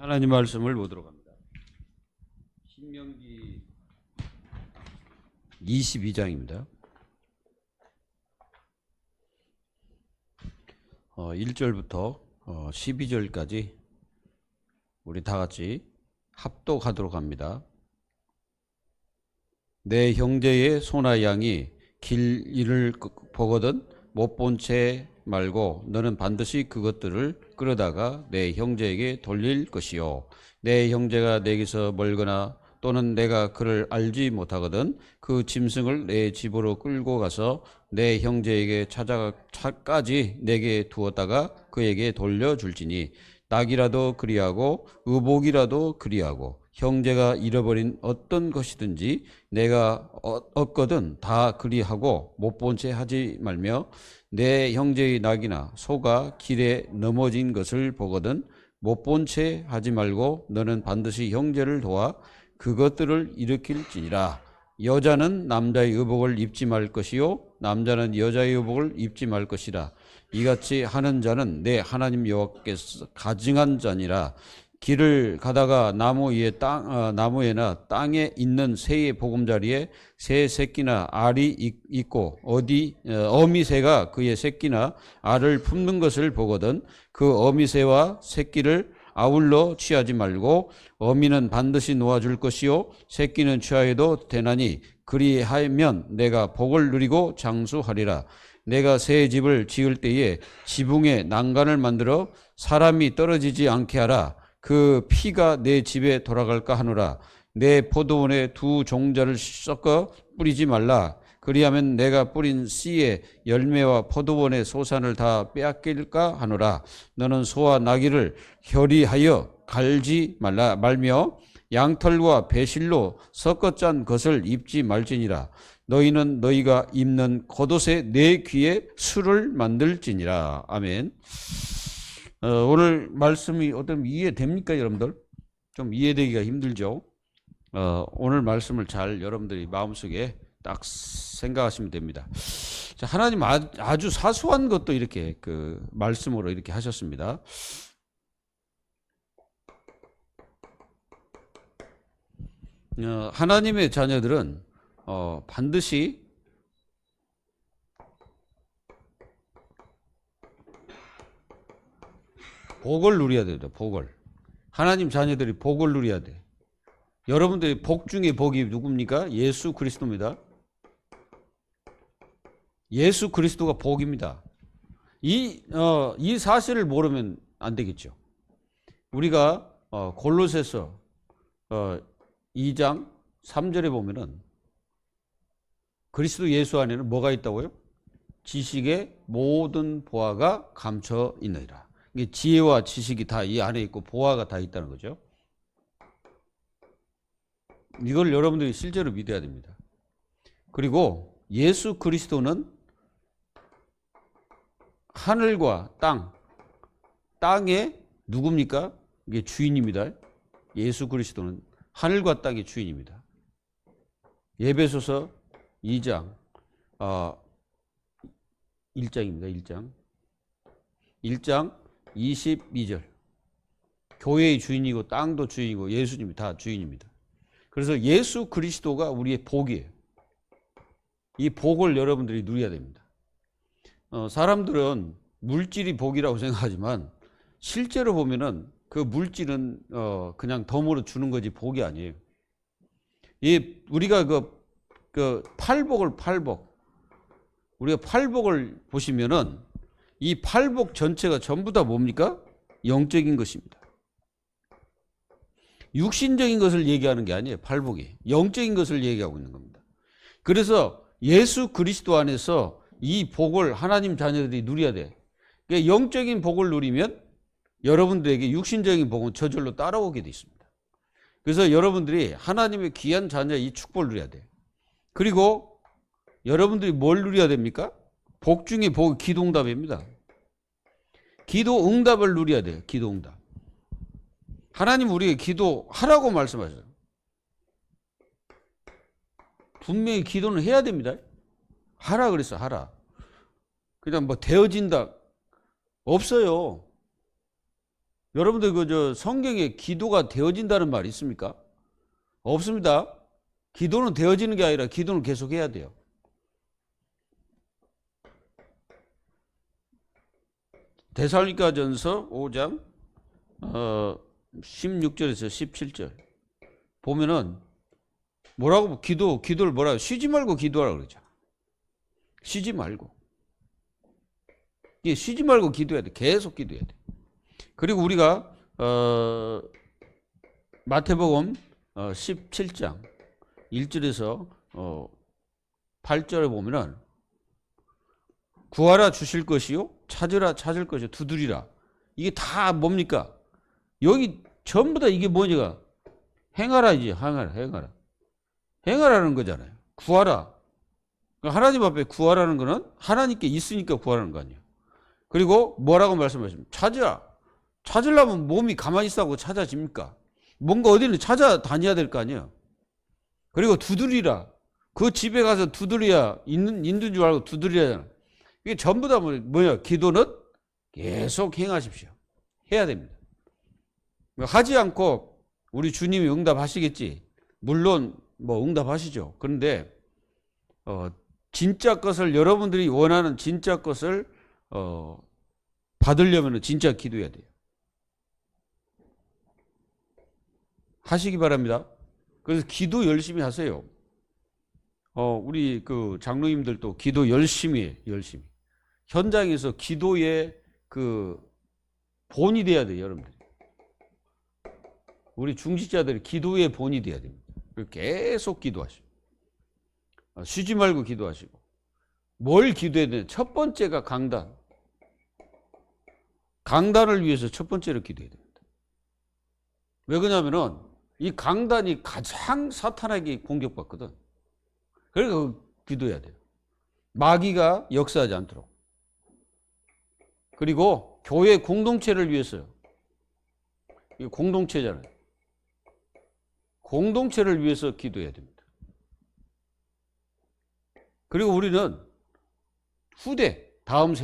하나님 말씀을 보도록 합니다. 신명기 22장입니다. 1절부터 12절까지 우리 다 같이 합독하도록 합니다. 내 형제의 소나 양이 길 일을 보거든 못 본 채 말고 너는 반드시 그것들을 끌어다가 내 형제에게 돌릴 것이요. 내 형제가 내게서 멀거나 또는 내가 그를 알지 못하거든 그 짐승을 내 집으로 끌고 가서 내 형제에게 찾아까지 내게 두었다가 그에게 돌려줄지니 낙이라도 그리하고 의복이라도 그리하고 형제가 잃어버린 어떤 것이든지 내가 얻거든 다 그리하고 못 본 채 하지 말며 내 형제의 낙이나 소가 길에 넘어진 것을 보거든 못 본 채 하지 말고 너는 반드시 형제를 도와 그것들을 일으킬지니라. 여자는 남자의 의복을 입지 말 것이요 남자는 여자의 의복을 입지 말 것이라. 이같이 하는 자는 내 하나님 여호와께서 가증한 자니라. 길을 가다가 나무에나 땅에 있는 새의 보금자리에 새 새끼나 알이 있고 어미새가 그의 새끼나 알을 품는 것을 보거든 그 어미새와 새끼를 아울러 취하지 말고 어미는 반드시 놓아줄 것이요 새끼는 취하여도 되나니 그리하면 내가 복을 누리고 장수하리라. 내가 새 집을 지을 때에 지붕에 난간을 만들어 사람이 떨어지지 않게 하라. 그 피가 내 집에 돌아갈까 하노라. 내 포도원에 두 종자를 섞어 뿌리지 말라. 그리하면 내가 뿌린 씨의 열매와 포도원의 소산을 다 빼앗길까 하노라. 너는 소와 나귀를 결의하여 갈지 말며 양털과 배실로 섞어 짠 것을 입지 말지니라. 너희는 너희가 입는 겉옷에 내 귀에 술을 만들지니라. 아멘. 오늘 말씀이 어떤 이해됩니까, 여러분들? 좀 이해되기가 힘들죠? 오늘 말씀을 잘 여러분들이 마음속에 딱 생각하시면 됩니다. 자, 하나님 아주 사소한 것도 이렇게 그 말씀으로 이렇게 하셨습니다. 하나님의 자녀들은 반드시 복을 누려야 됩니다. 복을. 하나님 자녀들이 복을 누려야 돼. 여러분들이 복 중에 복이 누굽니까? 예수 그리스도입니다. 예수 그리스도가 복입니다. 이 사실을 모르면 안 되겠죠. 우리가 골로새서 2장 3절에 보면은 그리스도 예수 안에는 뭐가 있다고요? 지식의 모든 보화가 감춰 있느니라. 이게 지혜와 지식이 다 이 안에 있고 보화가 다 있다는 거죠. 이걸 여러분들이 실제로 믿어야 됩니다. 그리고 예수 그리스도는 하늘과 땅의 누굽니까? 이게 주인입니다. 예수 그리스도는 하늘과 땅의 주인입니다. 에베소서 2장 1장입니다. 1장 22절. 교회의 주인이고 땅도 주인이고 예수님이 다 주인입니다. 그래서 예수 그리스도가 우리의 복이에요. 이 복을 여러분들이 누려야 됩니다. 사람들은 물질이 복이라고 생각하지만 실제로 보면은 그 물질은 그냥 덤으로 주는 거지 복이 아니에요. 우리가 우리가 팔복을 보시면은 이 팔복 전체가 전부 다 뭡니까? 영적인 것입니다. 육신적인 것을 얘기하는 게 아니에요. 팔복이. 영적인 것을 얘기하고 있는 겁니다. 그래서 예수 그리스도 안에서 이 복을 하나님 자녀들이 누려야 돼. 그러니까 영적인 복을 누리면 여러분들에게 육신적인 복은 저절로 따라오게 돼 있습니다. 그래서 여러분들이 하나님의 귀한 자녀의 이 축복을 누려야 돼요. 그리고 여러분들이 뭘 누려야 됩니까? 복 중에 복이 기도응답입니다. 기도응답을 누려야 돼요. 기도응답. 하나님 우리에게 기도하라고 말씀하셔요. 분명히 기도는 해야 됩니다. 하라 그랬어, 하라. 그냥 뭐 되어진다. 없어요. 여러분들 저 성경에 기도가 되어진다는 말이 있습니까? 없습니다. 기도는 되어지는 게 아니라 기도는 계속 해야 돼요. 데살로니가전서 5장 16절에서 17절 보면은 뭐라고 기도를 뭐라고 쉬지 말고 기도하라고 그러잖아. 쉬지 말고. 이게 쉬지 말고 기도해야 돼. 계속 기도해야 돼. 그리고 우리가 마태복음 17장 1절에서 8절에 보면은 구하라 주실 것이요 찾으라 찾을 것이요 두드리라. 이게 다 뭡니까? 여기 전부 다 이게 뭐냐? 행하라이지. 행하라는 거잖아요. 구하라. 하나님 앞에 구하라는 거는 하나님께 있으니까 구하라는 거 아니에요. 그리고 뭐라고 말씀하십니까? 찾으라. 찾으려면 몸이 가만히 있다고 찾아집니까? 뭔가 어디를 찾아다녀야 될 거 아니에요. 그리고 두드리라. 그 집에 가서 두드려야 있는 줄 알고 두드려야. 이게 전부 다 뭐야? 기도는 계속 행하십시오. 해야 됩니다. 하지 않고 우리 주님이 응답하시겠지. 물론 뭐 응답하시죠. 그런데 진짜 것을 여러분들이 원하는 진짜 것을 받으려면 진짜 기도해야 돼요. 하시기 바랍니다. 그래서 기도 열심히 하세요. 우리 그 장로님들도 기도 열심히 해, 열심히. 현장에서 기도의 그 본이 돼야 돼요, 여러분들. 우리 중직자들이 기도의 본이 돼야 됩니다. 계속 기도하시고. 쉬지 말고 기도하시고. 뭘 기도해야 되냐? 첫 번째가 강단. 강단을 위해서 첫 번째로 기도해야 됩니다. 왜 그러냐면은 이 강단이 가장 사탄에게 공격받거든. 그러니까 기도해야 돼요. 마귀가 역사하지 않도록. 그리고 교회 공동체를 위해서요. 이 공동체잖아요. 공동체를 위해서 기도해야 됩니다. 그리고 우리는 후대, 다음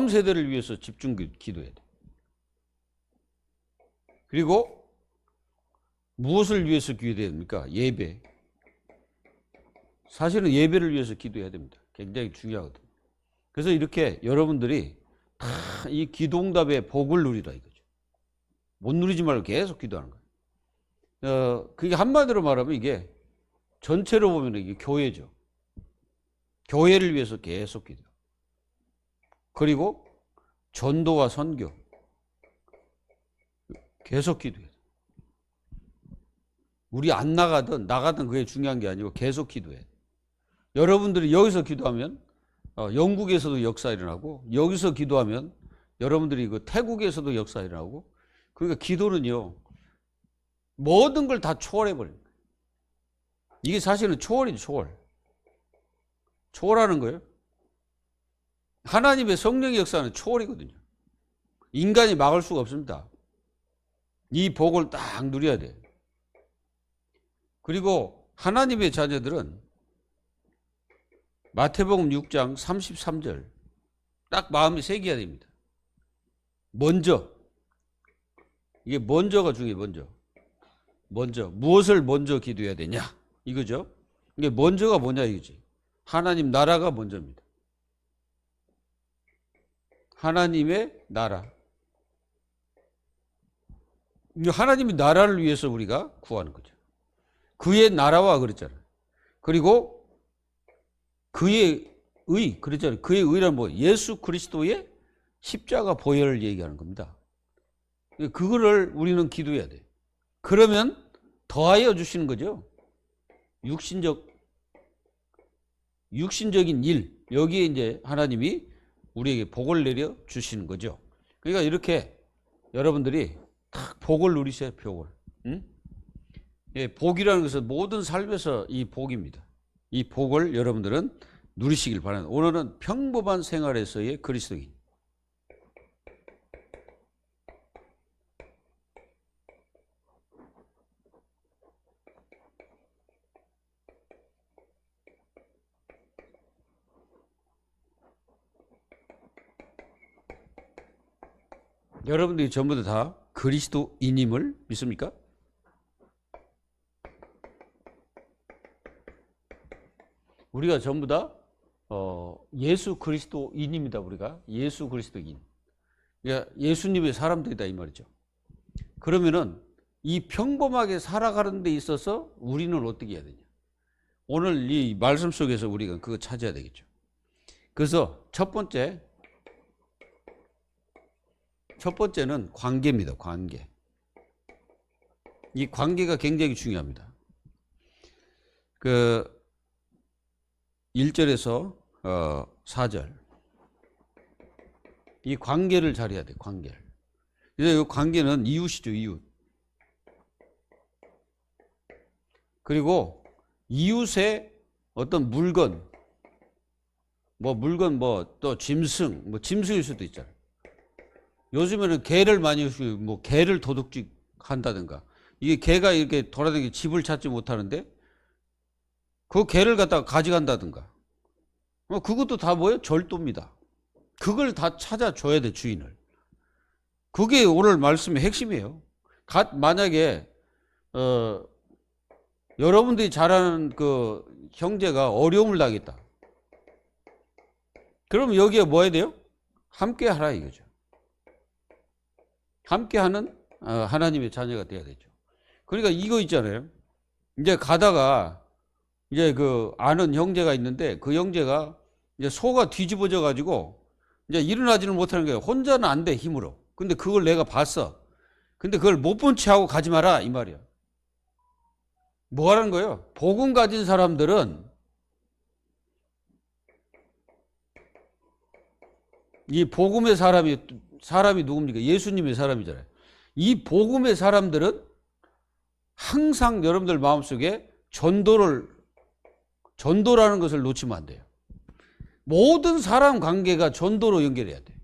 세대를 위해서 집중 기도해야 돼. 그리고 무엇을 위해서 기도해야 됩니까? 예배. 사실은 예배를 위해서 기도해야 됩니다. 굉장히 중요하거든요. 그래서 이렇게 여러분들이 다 이 기도응답의 복을 누리라 이거죠. 못 누리지 말고 계속 기도하는 거예요. 그게 한마디로 말하면 이게 전체로 보면 이게 교회죠. 교회를 위해서 계속 기도. 그리고 전도와 선교. 계속 기도해야 돼. 우리 안 나가든 그게 중요한 게 아니고 계속 기도해. 여러분들이 여기서 기도하면 영국에서도 역사 일어나고 여기서 기도하면 여러분들이 그 태국에서도 역사 일어나고 그러니까 기도는요 모든 걸 다 초월해 버립니다. 이게 사실은 초월이죠. 초월하는 거예요. 하나님의 성령의 역사는 초월이거든요. 인간이 막을 수가 없습니다. 이 복을 딱 누려야 돼요. 그리고 하나님의 자녀들은 마태복음 6장 33절 딱 마음에 새겨야 됩니다. 먼저 이게 먼저가 중요해요. 먼저 무엇을 먼저 기도해야 되냐 이거죠. 이게 먼저가 뭐냐 이거지. 하나님 나라가 먼저입니다. 하나님의 나라. 하나님의 나라를 위해서 우리가 구하는 거죠. 그의 나라와 그랬잖아요. 그리고 그의 의, 그랬잖아요. 그의 의란 뭐 예수 그리스도의 십자가 보혈을 얘기하는 겁니다. 그거를 우리는 기도해야 돼요. 그러면 더하여 주시는 거죠. 육신적인 일, 여기에 이제 하나님이 우리에게 복을 내려 주시는 거죠. 그러니까 이렇게 여러분들이 딱 복을 누리세요, 복을. 응? 예, 복이라는 것은 모든 삶에서 이 복입니다. 이 복을 여러분들은 누리시길 바랍니다. 오늘은 평범한 생활에서의 그리스도인. 여러분들이 전부 다 그리스도인임을 믿습니까? 우리가 전부 다 예수 그리스도인입니다. 우리가 예수 그리스도인. 그러니까 예수님의 사람들이다 이 말이죠. 그러면은 이 평범하게 살아가는 데 있어서 우리는 어떻게 해야 되냐? 오늘 이 말씀 속에서 우리가 그거 찾아야 되겠죠. 그래서 첫 번째는 관계입니다. 관계. 이 관계가 굉장히 중요합니다. 그 1절에서 4절. 이 관계를 잘해야 돼. 관계를. 그래서 이 관계는 이웃이죠. 이웃. 그리고 이웃의 어떤 물건, 또 짐승, 짐승일 수도 있잖아요. 요즘에는 개를 많이 뭐 개를 도둑질 한다든가. 이게 개가 이렇게 돌아다니게 집을 찾지 못하는데 그 개를 갖다가 가져간다든가. 그것도 다 뭐예요? 절도입니다. 그걸 다 찾아줘야 돼, 주인을. 그게 오늘 말씀의 핵심이에요. 만약에 여러분들이 잘 아는 그 형제가 어려움을 당했다. 그럼 여기에 뭐 해야 돼요? 함께 하라 이거죠. 함께 하는 하나님의 자녀가 돼야 되죠. 그러니까 이거 있잖아요. 이제 가다가 이제 그 아는 형제가 있는데 그 형제가 이제 소가 뒤집어져 가지고 이제 일어나지는 못하는 거예요. 혼자는 안 돼, 힘으로. 근데 그걸 내가 봤어. 근데 그걸 못 본 채 하고 가지 마라 이 말이야. 뭐 하는 거예요? 복음 가진 사람들은 이 복음의 사람이 누굽니까? 예수님의 사람이잖아요. 이 복음의 사람들은 항상 여러분들 마음속에 전도라는 것을 놓치면 안 돼요. 모든 사람 관계가 전도로 연결해야 돼.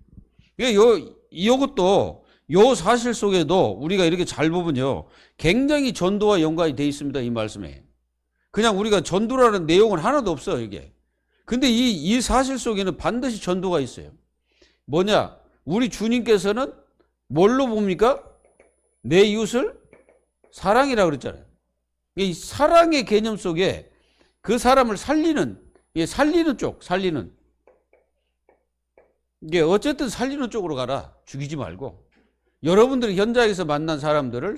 이것도 요 사실 속에도 우리가 이렇게 잘 보면요, 굉장히 전도와 연관이 돼 있습니다. 이 말씀에. 그냥 우리가 전도라는 내용은 하나도 없어요, 이게. 근데 이 사실 속에는 반드시 전도가 있어요. 뭐냐? 우리 주님께서는 뭘로 봅니까? 내 이웃을 사랑이라고 그랬잖아요. 이 사랑의 개념 속에 그 사람을 살리는 쪽, 이게 어쨌든 살리는 쪽으로 가라. 죽이지 말고. 여러분들이 현장에서 만난 사람들을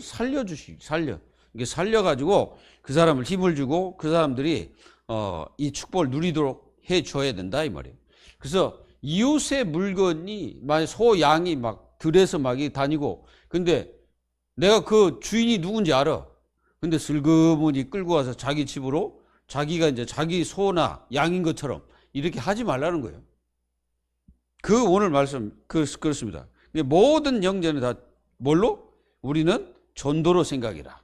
이게 살려가지고 그 사람을 힘을 주고 그 사람들이 이 축복을 누리도록 해줘야 된다 이 말이에요. 그래서 이웃의 물건이 만약 소, 양이 막 들에서 막 다니고 근데 내가 그 주인이 누군지 알아. 근데 슬그머니 끌고 와서 자기 집으로 자기가 이제 자기 소나 양인 것처럼 이렇게 하지 말라는 거예요. 그 오늘 말씀 그렇습니다. 모든 형제는 다 뭘로? 우리는 전도로 생각이라.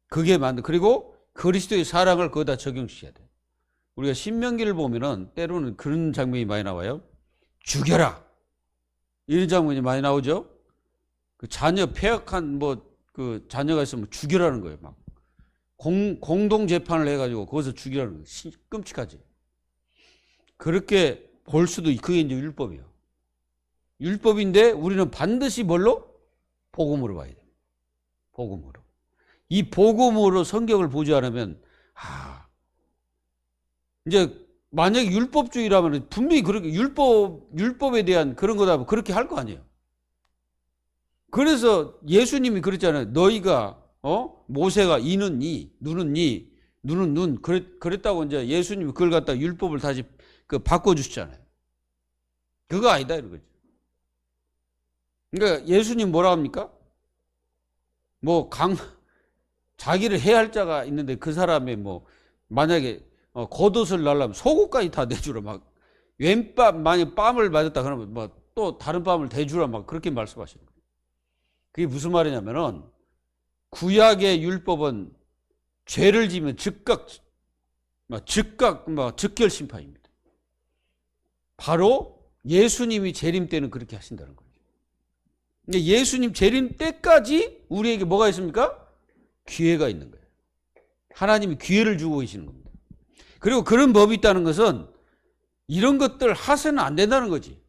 그게 그리고 그리스도의 사랑을 거기다 적용시켜야 돼. 우리가 신명기를 보면은 때로는 그런 장면이 많이 나와요. 죽여라. 이런 장면이 많이 나오죠. 그 자녀 폐역한 그 자녀가 있으면 죽여라는 거예요. 막 공동 재판을 해가지고 거기서 죽이라는 거예요. 끔찍하지. 그렇게 볼 수도 그게 이제 율법이에요. 율법인데 우리는 반드시 뭘로? 복음으로 봐야 돼요. 복음으로. 이 복음으로 성경을 보지 않으면 이제 만약에 율법주의라면 분명히 그렇게 율법에 대한 그런 거다 그렇게 할 거 아니에요. 그래서 예수님이 그랬잖아요. 너희가 모세가 이는 이, 눈은 이, 눈은 눈 그랬다고 이제 예수님이 그걸 갖다 율법을 다시 바꿔 주시잖아요. 그거 아니다 이런 거죠. 그러니까 예수님 뭐라 합니까? 자기를 해할 자가 있는데 그 사람의 만약에 겉옷을 날라면 속옷까지 다 내주라 막 왼밤 만약 뺨을 맞았다 그러면 또 다른 뺨을 대주라 막 그렇게 말씀하시는 거예요. 그게 무슨 말이냐면은 구약의 율법은 죄를 지면 즉각 즉결 심판입니다. 바로 예수님이 재림 때는 그렇게 하신다는 거예요. 근데 예수님 재림 때까지 우리에게 뭐가 있습니까? 기회가 있는 거예요. 하나님이 기회를 주고 계시는 겁니다. 그리고 그런 법이 있다는 것은 이런 것들 하서는 안 된다는 거지.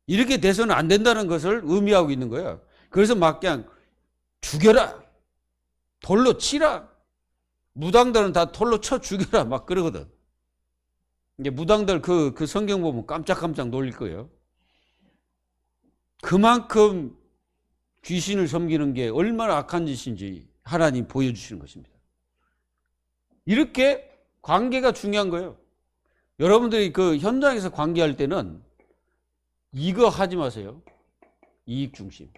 이렇게 돼서는 안 된다는 것을 의미하고 있는 거예요. 그래서 막 그냥 죽여라, 돌로 치라, 무당들은 다 돌로 쳐 죽여라 막 그러거든. 이제 무당들 그 성경 보면 깜짝깜짝 놀릴 거예요. 그만큼 귀신을 섬기는 게 얼마나 악한 짓인지 하나님 보여주시는 것입니다. 이렇게 관계가 중요한 거예요. 여러분들이 그 현장에서 관계할 때는 이거 하지 마세요. 이익 중심.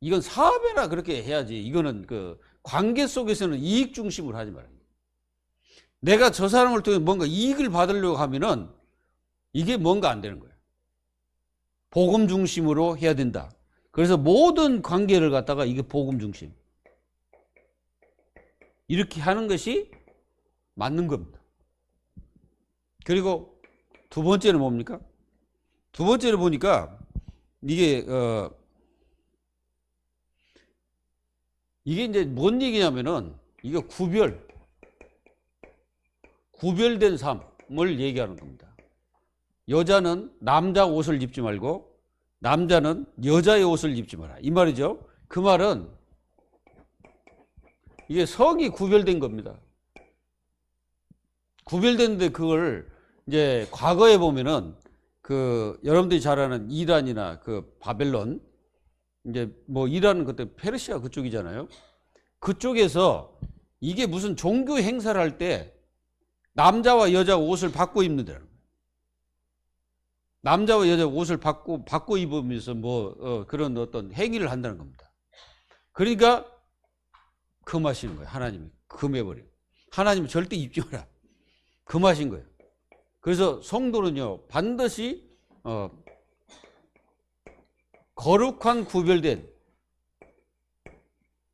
이건 사업이나 그렇게 해야지. 이거는 그 관계 속에서는 이익 중심으로 하지 말아요. 내가 저 사람을 통해 뭔가 이익을 받으려고 하면은 이게 뭔가 안 되는 거예요. 복음 중심으로 해야 된다. 그래서 모든 관계를 갖다가 이게 복음 중심. 이렇게 하는 것이 맞는 겁니다. 그리고 두 번째는 뭡니까? 두 번째를 보니까 이게 이제 뭔 얘기냐면은 이게 구별된 삶을 얘기하는 겁니다. 여자는 남자 옷을 입지 말고 남자는 여자의 옷을 입지 마라. 이 말이죠. 그 말은 이게 성이 구별된 겁니다. 구별됐는데 그걸 이제 과거에 보면은 그 여러분들이 잘 아는 이란이나 그 바벨론, 이제 뭐 이란은 그때 페르시아 그쪽이잖아요. 그쪽에서 이게 무슨 종교 행사를 할 때 남자와 여자 옷을 바꿔 입는다는 거예요. 남자와 여자 옷을 바꿔 입으면서 그런 어떤 행위를 한다는 겁니다. 그러니까 금하시는 거예요. 하나님이 금해버려요. 하나님은 절대 입지 마라. 금하신 거예요. 그래서 성도는요 반드시 거룩한 구별된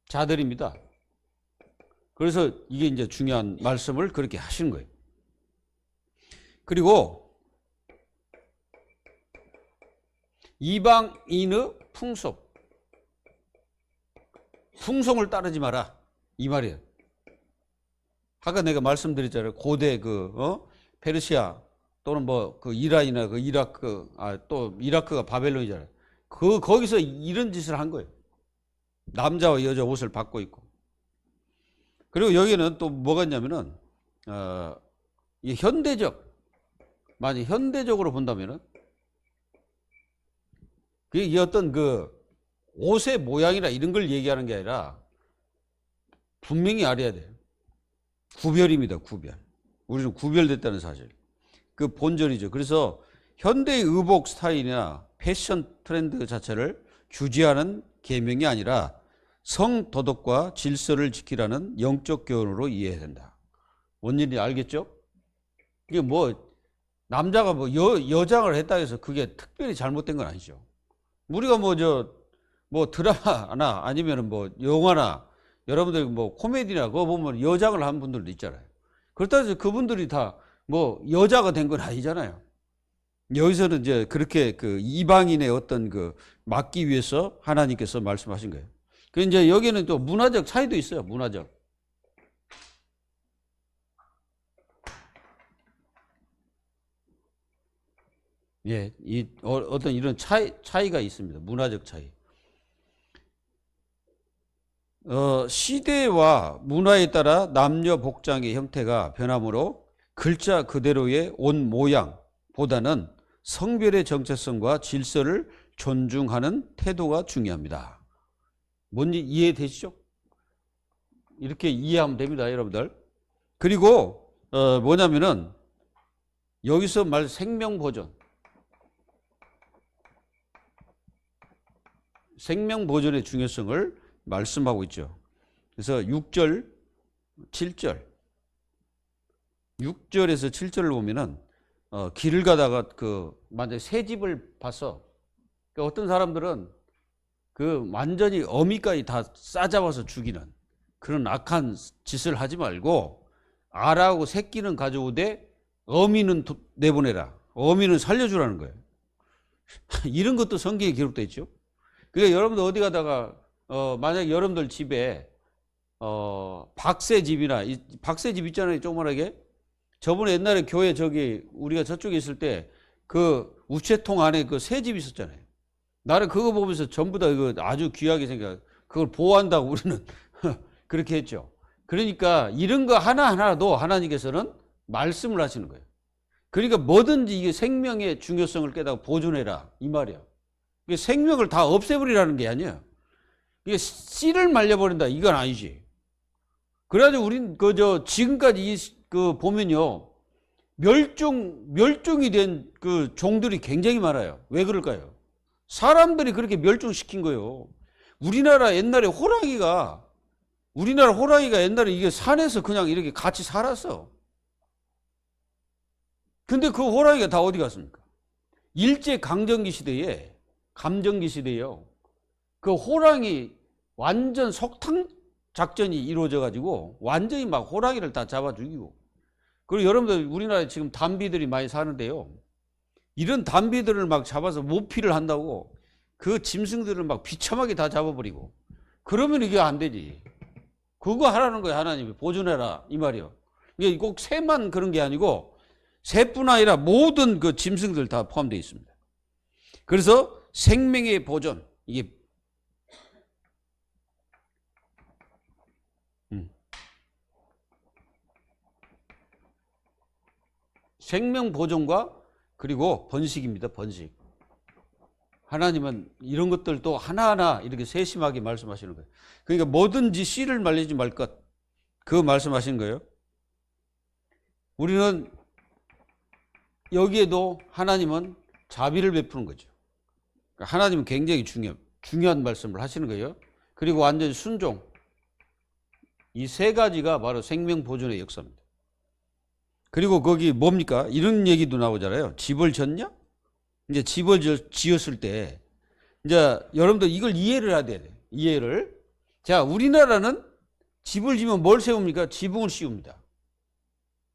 자들입니다. 그래서 이게 이제 중요한 말씀을 그렇게 하시는 거예요. 그리고 이방인의 풍속을 따르지 마라 이 말이에요. 아까 내가 말씀드렸잖아요. 고대 페르시아 또는 그 이란이나 그 이라크, 또 이라크가 바벨론이잖아요. 거기서 이런 짓을 한 거예요. 남자와 여자 옷을 바꿔 입고. 그리고 여기는 또 뭐가 있냐면은 이 만약 현대적으로 본다면은 이 어떤 그 옷의 모양이나 이런 걸 얘기하는 게 아니라 분명히 알아야 돼요. 구별입니다. 구별. 우리는 구별됐다는 사실. 그 본전이죠. 그래서 현대의 의복 스타일이나 패션 트렌드 자체를 규제하는 계명이 아니라 성도덕과 질서를 지키라는 영적 교훈으로 이해해야 된다. 뭔 일인지 알겠죠? 이게 남자가 여장을 했다 해서 그게 특별히 잘못된 건 아니죠. 우리가 드라마나 아니면 영화나 여러분들 코미디나 그거 보면 여장을 한 분들도 있잖아요. 그렇다고 해서 그분들이 다 여자가 된 건 아니잖아요. 여기서는 이제 그렇게 그 이방인의 어떤 막기 위해서 하나님께서 말씀하신 거예요. 그 이제 여기는 또 문화적 차이도 있어요. 문화적. 예, 어떤 이런 차이가 있습니다. 문화적 차이. 시대와 문화에 따라 남녀 복장의 형태가 변하므로 글자 그대로의 옷 모양보다는 성별의 정체성과 질서를 존중하는 태도가 중요합니다. 뭔지 이해되시죠? 이렇게 이해하면 됩니다, 여러분들. 그리고 뭐냐면은 여기서 말 생명보존. 생명보존의 중요성을 말씀하고 있죠. 그래서 6절, 7절. 6절에서 7절을 보면은 길을 가다가 만약에 새 집을 봤어. 그러니까 어떤 사람들은 완전히 어미까지 다 싸잡아서 죽이는 그런 악한 짓을 하지 말고 알하고 새끼는 가져오되 어미는 내보내라. 어미는 살려주라는 거예요. 이런 것도 성경에 기록되어 있죠. 그러니까 여러분들 어디 가다가 만약에 여러분들 집에 박새집이나 박새집 있잖아요. 조그만하게. 저번에 옛날에 교회 우리가 저쪽에 있을 때 그 우체통 안에 그 새집 있었잖아요. 나는 그거 보면서 전부 다 이거 아주 귀하게 생각, 그걸 보호한다고 우리는 그렇게 했죠. 그러니까 이런 거 하나하나도 하나님께서는 말씀을 하시는 거예요. 그러니까 뭐든지 이게 생명의 중요성을 깨닫고 보존해라 이 말이야. 이게 생명을 다 없애버리라는 게 아니야. 이게 씨를 말려버린다 이건 아니지. 그래가지고 우린 그저 지금까지 그 보면요 멸종이 된 그 종들이 굉장히 많아요. 왜 그럴까요? 사람들이 그렇게 멸종시킨 거예요. 우리나라 호랑이가 옛날에 이게 산에서 그냥 이렇게 같이 살았어. 근데 그 호랑이가 다 어디 갔습니까? 일제 강점기 시대에요. 그 호랑이 완전 석탕 작전이 이루어져 가지고 완전히 막 호랑이를 다 잡아 죽이고. 그리고 여러분들 우리나라에 지금 담비들이 많이 사는데요. 이런 담비들을 막 잡아서 모피를 한다고 그 짐승들을 막 비참하게 다 잡아버리고. 그러면 이게 안 되지. 그거 하라는 거예요. 하나님이 보존해라 이 말이요. 이게 꼭 새만 그런 게 아니고 새뿐 아니라 모든 그 짐승들 다 포함되어 있습니다. 그래서 생명의 보존 이게 생명 보존과 그리고 번식입니다. 번식. 하나님은 이런 것들도 하나하나 이렇게 세심하게 말씀하시는 거예요. 그러니까 뭐든지 씨를 말리지 말 것. 그거 말씀하시는 거예요. 우리는 여기에도 하나님은 자비를 베푸는 거죠. 하나님은 굉장히 중요한 말씀을 하시는 거예요. 그리고 완전히 순종. 이 세 가지가 바로 생명 보존의 역사입니다. 그리고 거기 뭡니까? 이런 얘기도 나오잖아요. 집을 졌냐? 이제 집을 지었을 때, 이제 여러분들 이걸 이해를 해야 돼. 이해를. 자, 우리나라는 집을 지면 뭘 세웁니까? 지붕을 씌웁니다.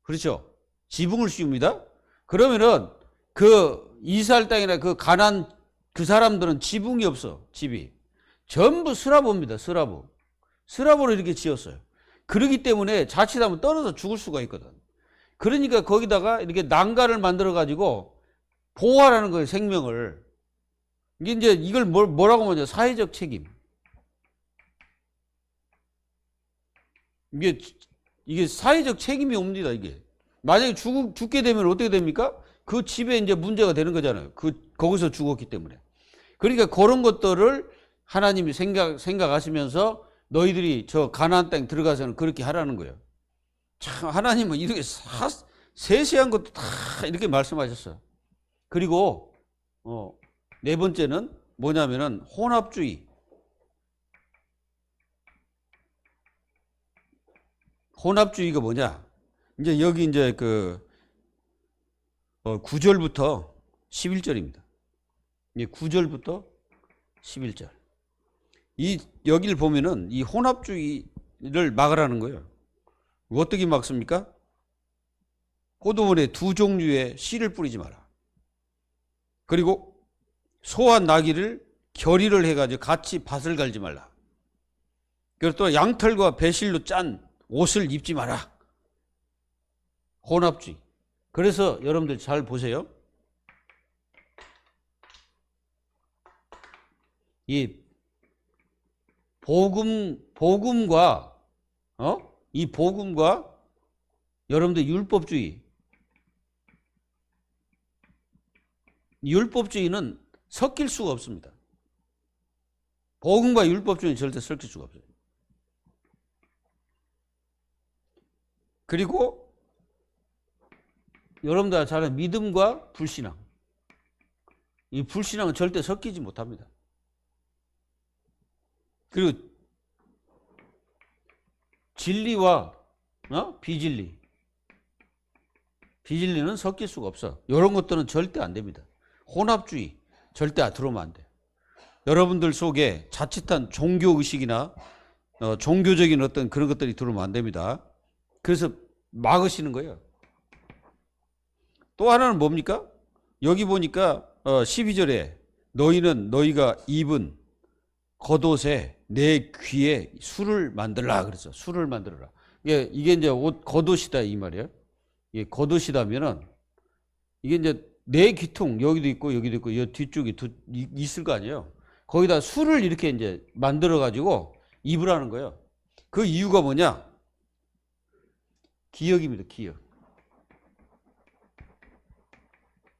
그렇죠? 지붕을 씌웁니다. 그러면은 그 이스라엘 땅이나 그 가나안 그 사람들은 지붕이 없어. 집이. 전부 스라브입니다. 스라브로 이렇게 지었어요. 그렇기 때문에 자칫하면 떨어져 죽을 수가 있거든. 그러니까 거기다가 이렇게 난간을 만들어 가지고 보호하라는 거예요, 생명을. 이게 이제 이걸 뭐라고 하냐? 사회적 책임. 이게 사회적 책임이 옵니다, 이게. 만약에 죽게 되면 어떻게 됩니까? 그 집에 이제 문제가 되는 거잖아요. 거기서 죽었기 때문에. 그러니까 그런 것들을 하나님이 생각하시면서 너희들이 저 가나안 땅 들어가서는 그렇게 하라는 거예요. 참, 하나님은 이렇게 세세한 것도 다 이렇게 말씀하셨어요. 그리고, 네 번째는 뭐냐면은 혼합주의. 혼합주의가 뭐냐? 이제 여기 이제 9절부터 11절입니다. 9절부터 11절. 여기를 보면은 이 혼합주의를 막으라는 거예요. 어떻게 막습니까? 포도원에 두 종류의 씨를 뿌리지 마라. 그리고 소와 나귀를 결의를 해가지고 같이 밭을 갈지 말라. 그리고 또 양털과 배실로 짠 옷을 입지 마라. 혼합주의. 그래서 여러분들 잘 보세요. 이 복음과 이 복음과 여러분들 율법주의는 섞일 수가 없습니다. 복음과 율법주의는 절대 섞일 수가 없어요. 그리고 여러분들 잘 아는 믿음과 불신앙. 이 불신앙은 절대 섞이지 못합니다. 그리고 진리와 비진리. 비진리는 섞일 수가 없어. 이런 것들은 절대 안 됩니다. 혼합주의 절대 들어오면 안 돼. 여러분들 속에 자칫한 종교의식이나 종교적인 어떤 그런 것들이 들어오면 안 됩니다. 그래서 막으시는 거예요. 또 하나는 뭡니까? 여기 보니까 12절에 너희가 입은 겉옷에 내 귀에 술을 만들라 그랬어. 술을 만들어라. 이게 이제 겉옷이다 이 말이에요. 이게 겉옷이다면은 이게 이제 네 귀퉁 여기도 있고 여기도 있고 이 뒤쪽이 있을 거 아니에요. 거기다 술을 이렇게 이제 만들어 가지고 입으라는 거예요. 그 이유가 뭐냐? 기억입니다. 기억.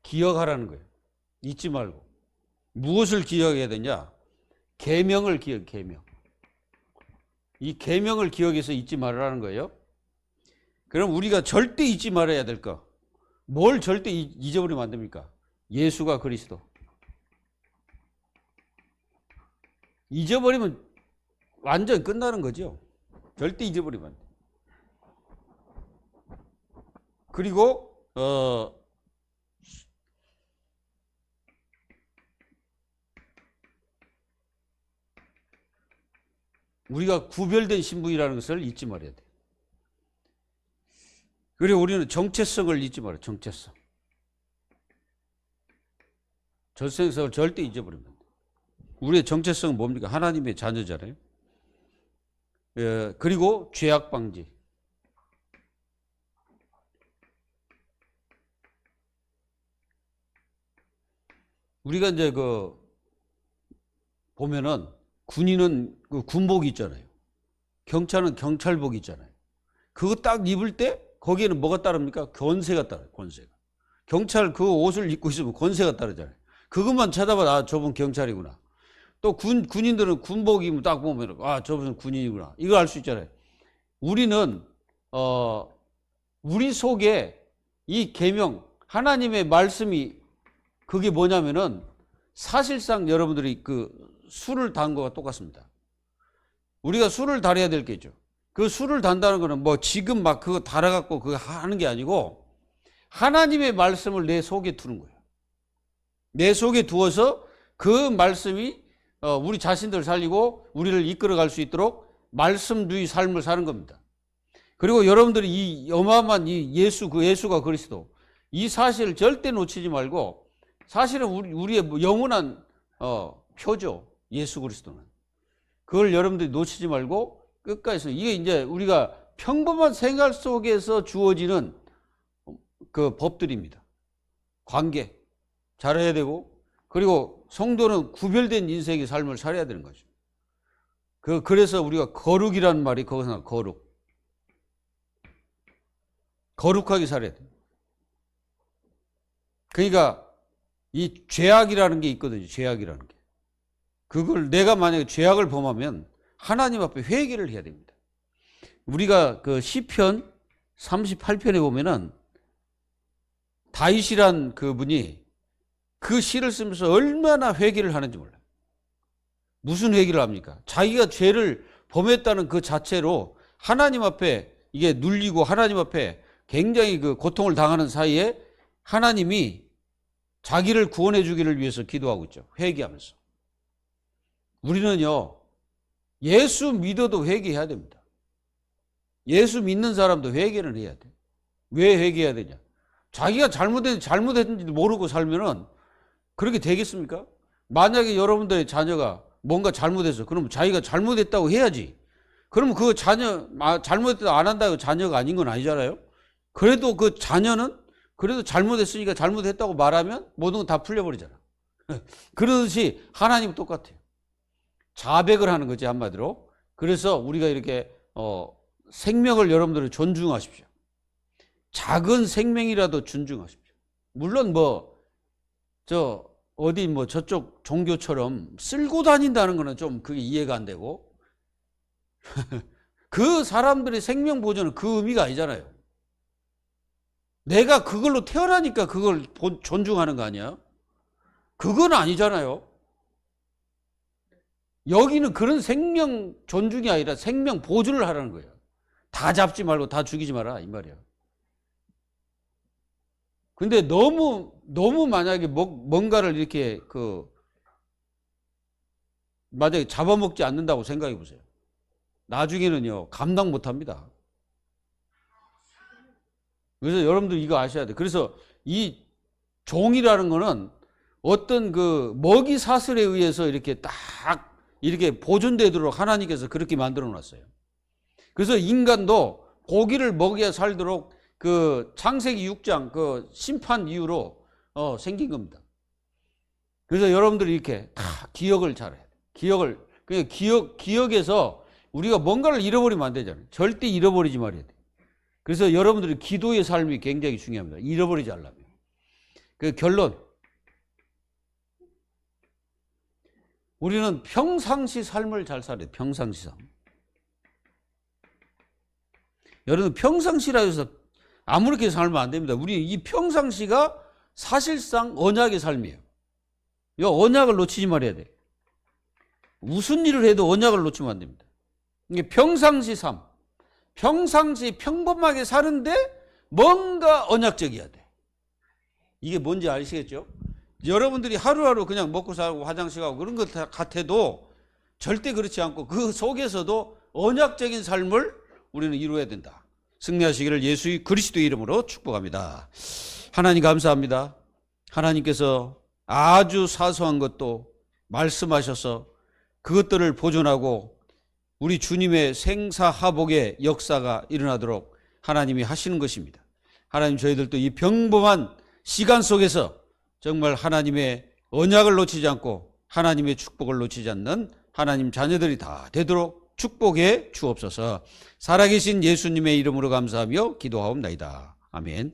기억하라는 거예요. 잊지 말고. 무엇을 기억해야 되냐? 계명을 계명. 이 계명을 기억해서 잊지 말라는 거예요. 그럼 우리가 절대 잊지 말아야 될 거. 뭘 절대 잊어버리면 안 됩니까? 예수가 그리스도. 잊어버리면 완전 끝나는 거죠. 절대 잊어버리면 안 돼. 그리고 우리가 구별된 신분이라는 것을 잊지 말아야 돼. 그리고 우리는 정체성을 잊지 말아요. 정체성. 정체성을 절대 잊어버리면 안 돼. 우리의 정체성은 뭡니까? 하나님의 자녀잖아요. 그리고 죄악 방지. 우리가 이제 보면은 군인은 군복이 있잖아요. 경찰은 경찰복이 있잖아요. 그거 딱 입을 때 거기에는 뭐가 따릅니까? 권세가 따라요. 권세가. 경찰 그 옷을 입고 있으면 권세가 따르잖아요. 그것만 찾아봐. 아, 저분 경찰이구나. 또 군인들은 군복 입으면 딱 보면 아, 저분 군인이구나. 이거 알 수 있잖아요. 우리는 우리 속에 이 계명 하나님의 말씀이 그게 뭐냐면은 사실상 여러분들이 술을 단 거와 똑같습니다. 우리가 술을 달아야 될 게 있죠. 그 술을 단다는 거는 뭐 지금 막 그거 달아갖고 그거 하는 게 아니고 하나님의 말씀을 내 속에 두는 거예요. 내 속에 두어서 그 말씀이 우리 자신들을 살리고 우리를 이끌어갈 수 있도록 말씀주의 삶을 사는 겁니다. 그리고 여러분들이 이 어마어마한 이 예수가 그리스도 이 사실을 절대 놓치지 말고 사실은 우리의 영원한 표죠. 예수 그리스도는. 그걸 여러분들이 놓치지 말고 끝까지 이게 이제 우리가 평범한 생활 속에서 주어지는 그 법들입니다. 관계 잘해야 되고 그리고 성도는 구별된 인생의 삶을 살아야 되는 거죠. 그래서 우리가 거룩이라는 말이 거기서 거룩하게 살아야 돼요. 그러니까 이 죄악이라는 게 있거든요. 죄악이라는 게. 그걸 내가 만약에 죄악을 범하면 하나님 앞에 회개를 해야 됩니다. 우리가 그 시편 38편에 보면은 다윗이란 그분이 그 시를 쓰면서 얼마나 회개를 하는지 몰라요. 무슨 회개를 합니까? 자기가 죄를 범했다는 그 자체로 하나님 앞에 이게 눌리고 하나님 앞에 굉장히 그 고통을 당하는 사이에 하나님이 자기를 구원해 주기를 위해서 기도하고 있죠. 회개하면서. 우리는요, 예수 믿어도 회개해야 됩니다. 예수 믿는 사람도 회개를 해야 돼. 왜 회개해야 되냐? 자기가 잘못했는지도 모르고 살면은 그렇게 되겠습니까? 만약에 여러분들의 자녀가 뭔가 잘못해서 그러면 자기가 잘못했다고 해야지. 그러면 그 자녀 잘못했다고 안 한다고 자녀가 아닌 건 아니잖아요. 그래도 그 자녀는 그래도 잘못했으니까 잘못했다고 말하면 모든 건 다 풀려버리잖아. 그러듯이 하나님은 똑같아요. 자백을 하는 거지 한마디로. 그래서 우리가 이렇게 생명을 여러분들은 존중하십시오. 작은 생명이라도 존중하십시오. 물론 저쪽 종교처럼 쓸고 다닌다는 거는 좀 그게 이해가 안 되고 그 사람들의 생명 보존은 그 의미가 아니잖아요. 내가 그걸로 태어나니까 그걸 존중하는 거 아니야? 그건 아니잖아요. 여기는 그런 생명 존중이 아니라 생명 보존을 하라는 거예요. 다 잡지 말고 다 죽이지 마라 이 말이야. 근데 너무 만약에 뭔가를 이렇게 만약에 잡아먹지 않는다고 생각해 보세요. 나중에는요 감당 못 합니다. 그래서 여러분들 이거 아셔야 돼. 그래서 이 종이라는 거는 어떤 먹이 사슬에 의해서 이렇게 딱 이렇게 보존되도록 하나님께서 그렇게 만들어 놨어요. 그래서 인간도 고기를 먹여야 살도록 창세기 6장 심판 이후로 생긴 겁니다. 그래서 여러분들이 이렇게 다 기억을 잘해야 돼요. 그냥 기억에서 우리가 뭔가를 잃어버리면 안 되잖아요. 절대 잃어버리지 말아야 돼요. 그래서 여러분들이 기도의 삶이 굉장히 중요합니다. 잃어버리지 않으려면. 그 결론. 우리는 평상시 삶을 잘 살아야 돼요. 평상시 삶. 여러분 평상시라 해서 아무렇게 살면 안 됩니다. 우리 이 평상시가 사실상 언약의 삶이에요. 이 언약을 놓치지 말아야 돼. 무슨 일을 해도 언약을 놓치면 안 됩니다. 이게 평상시 삶. 평상시 평범하게 사는데 뭔가 언약적이어야 돼. 이게 뭔지 아시겠죠? 여러분들이 하루하루 그냥 먹고 살고 화장실 가고 그런 것 같아도 절대 그렇지 않고 그 속에서도 언약적인 삶을 우리는 이루어야 된다. 승리하시기를 예수 그리스도의 이름으로 축복합니다. 하나님 감사합니다. 하나님께서 아주 사소한 것도 말씀하셔서 그것들을 보존하고 우리 주님의 생사하복의 역사가 일어나도록 하나님이 하시는 것입니다. 하나님 저희들도 이 평범한 시간 속에서 정말 하나님의 언약을 놓치지 않고 하나님의 축복을 놓치지 않는 하나님 자녀들이 다 되도록 축복해 주옵소서. 살아계신 예수님의 이름으로 감사하며 기도하옵나이다. 아멘.